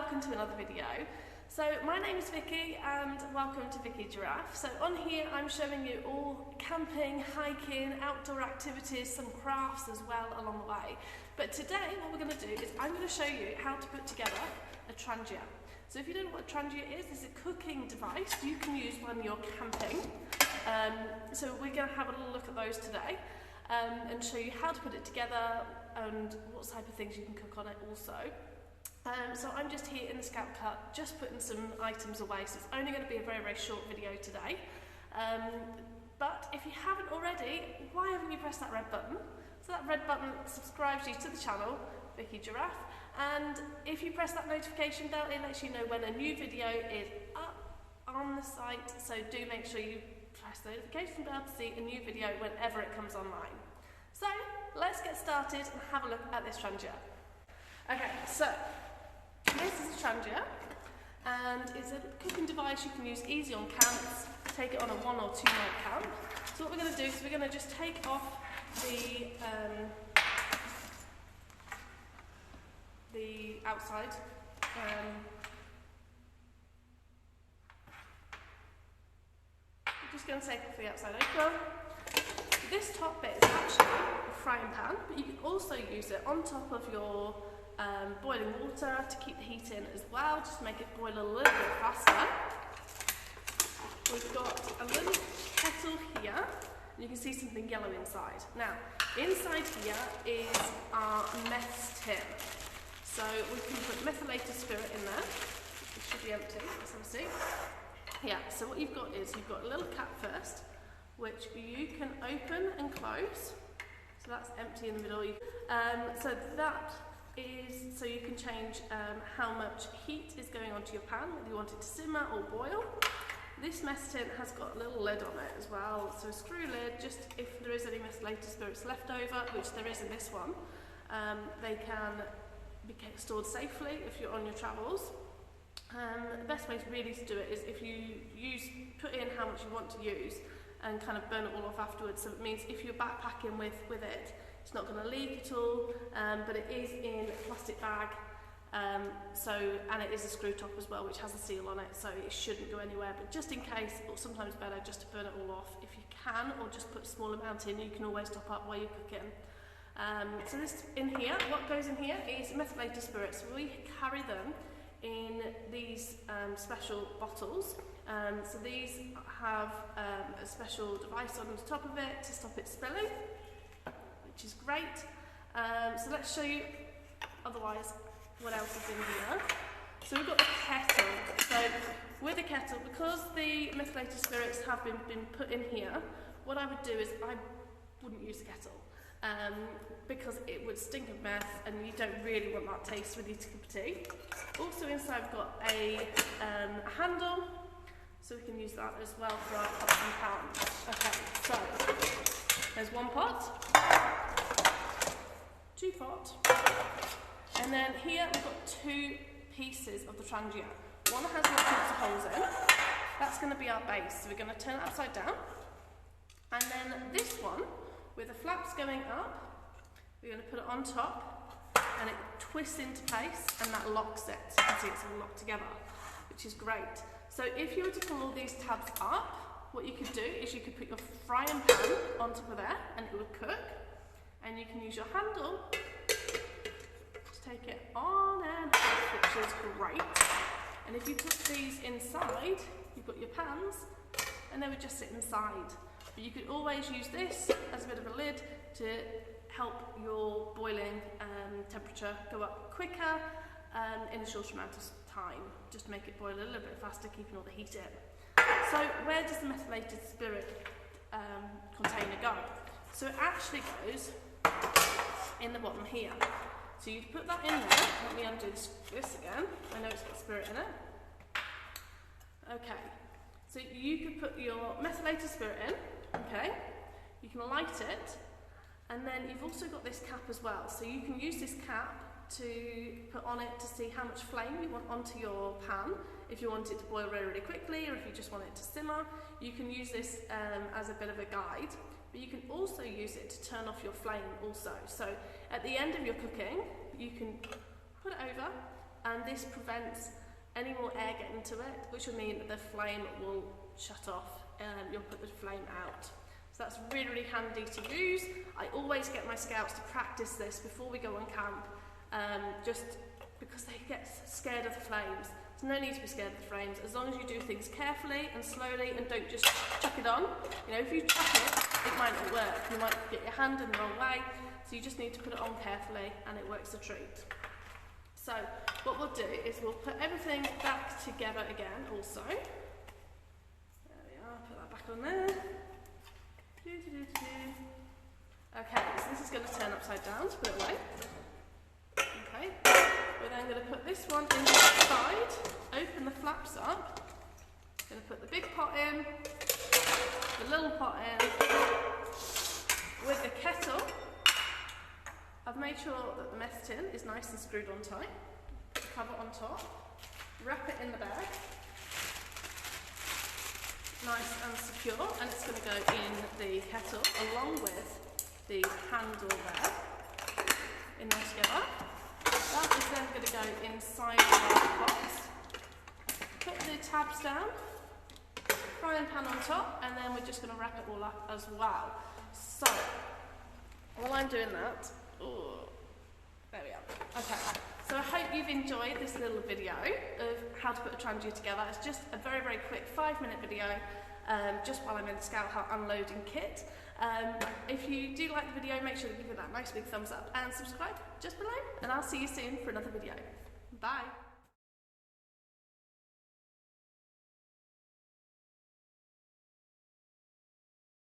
welcome to another video. So my name is Vicky and welcome to Vicky Giraffe. So on here I'm showing you all camping, hiking, outdoor activities, some crafts as well along the way. But today what we're going to do is I'm going to show you how to put together a Trangia. So if you don't know what a Trangia is, it's a cooking device you can use when you're camping. So we're going to have a little look at those today and show you how to put it together and what type of things you can cook on it also. So I'm just here in the Scout Cut, just putting some items away, so it's only going to be a very, very short video today. But if you haven't already, why haven't you pressed that red button? So that red button subscribes you to the channel, Vicky Giraffe, and if you press that notification bell, it lets you know when a new video is up on the site, so do make sure you press the notification bell to see a new video whenever it comes online. So let's get started and have a look at this Trangia. Okay, so this is a Trangia, and it's a cooking device you can use easy on camps, take it on a 1 or 2 night camp. So what we're going to do is we're going to just take off the outside. I'm just going to take off the outside apron. This top bit is actually a frying pan, but you can also use it on top of your boiling water to keep the heat in as well, just to make it boil a little bit faster. We've got a little kettle here, and you can see something yellow inside. Now, inside here is our mess tin. So we can put methylated spirit in there. It should be empty, let's have a see. Yeah, so what you've got is you've got a little cap first, which you can open and close. So that's empty in the middle. So that is so you can change how much heat is going onto your pan, whether you want it to simmer or boil. This mess tin has got a little lid on it as well, so a screw lid, just if there is any methylated spirits left over, which there is in this one, they can be stored safely if you're on your travels. The best way really to do it is if you put in how much you want to use and kind of burn it all off afterwards. So it means if you're backpacking with it, it's not going to leak at all, but it is in a plastic bag, and it is a screw top as well, which has a seal on it, so it shouldn't go anywhere. But just in case, or sometimes better just to burn it all off if you can, or just put a small amount in. You can always top up while you're cooking. So this in here, what goes in here is methylated spirits. We carry them in these special bottles. So these have a special device on the top of it to stop it spilling, which is great. So let's show you otherwise what else is in here. So we've got the kettle. So with the kettle, because the methylated spirits have been put in here, what I would do is I wouldn't use the kettle. Because it would stink of meth and you don't really want that taste with your cup of tea. Also inside we've got a handle, so we can use that as well for our pots and pans. Okay, so there's one pot, 2 pots, and then here we've got 2 pieces of the Trangia. One has lots of holes in, that's going to be our base, so we're going to turn it upside down, and then this one, with the flaps going up, we're going to put it on top and it twists into place and that locks it. So you can see it's all locked together, which is great. So if you were to pull all these tabs up, what you could do is you could put your frying pan on top of there and it would cook, and you can use your handle to take it on and off, which is great. And if you put these inside, you've got your pans and they would just sit inside. But you could always use this as a bit of a lid to help your boiling temperature go up quicker in a shorter amount of time, just to make it boil a little bit faster, keeping all the heat in. So where does the methylated spirit container go? So it actually goes in the bottom here. So you put that in there. Let me undo this again. I know it's got spirit in it. Okay, so you could put your methylated spirit in. Okay, you can light it, and then you've also got this cap as well, so you can use this cap to put on it to see how much flame you want onto your pan, if you want it to boil really, really quickly, or if you just want it to simmer. You can use this as a bit of a guide, but you can also use it to turn off your flame also. So at the end of your cooking, you can put it over and this prevents any more air getting to it, which will mean that the flame will shut off and you'll put the flame out. So that's really, really handy to use. I always get my scouts to practice this before we go on camp, just because they get scared of the flames. There's no need to be scared of the flames, as long as you do things carefully and slowly and don't just chuck it on. You know, if you chuck it, it might not work. You might get your hand in the wrong way, so you just need to put it on carefully and it works a treat. So what we'll do is we'll put everything back together again also. There we are, put that back on there. Okay, so this is going to turn upside down to put it away. Okay, we're then going to put this one inside, open the flaps up, going to put the big pot in, the little pot in, with the kettle. I've made sure that the mess tin is nice and screwed on tight, put the cover on top, wrap it in the bag, nice and secure, and it's going to go in the kettle along with the handle there, in there together. That is then going to go inside the box. Put the tabs down, frying pan on top, and then we're just going to wrap it all up as well. So, while I'm doing that, there we are. Okay, so I hope you've enjoyed this little video of how to put a Trangia together. It's just a very, very quick 5-minute video, just while I'm in the Scout Hut unloading kit. If you do like the video, make sure to give it that nice big thumbs up and subscribe just below, and I'll see you soon for another video. Bye.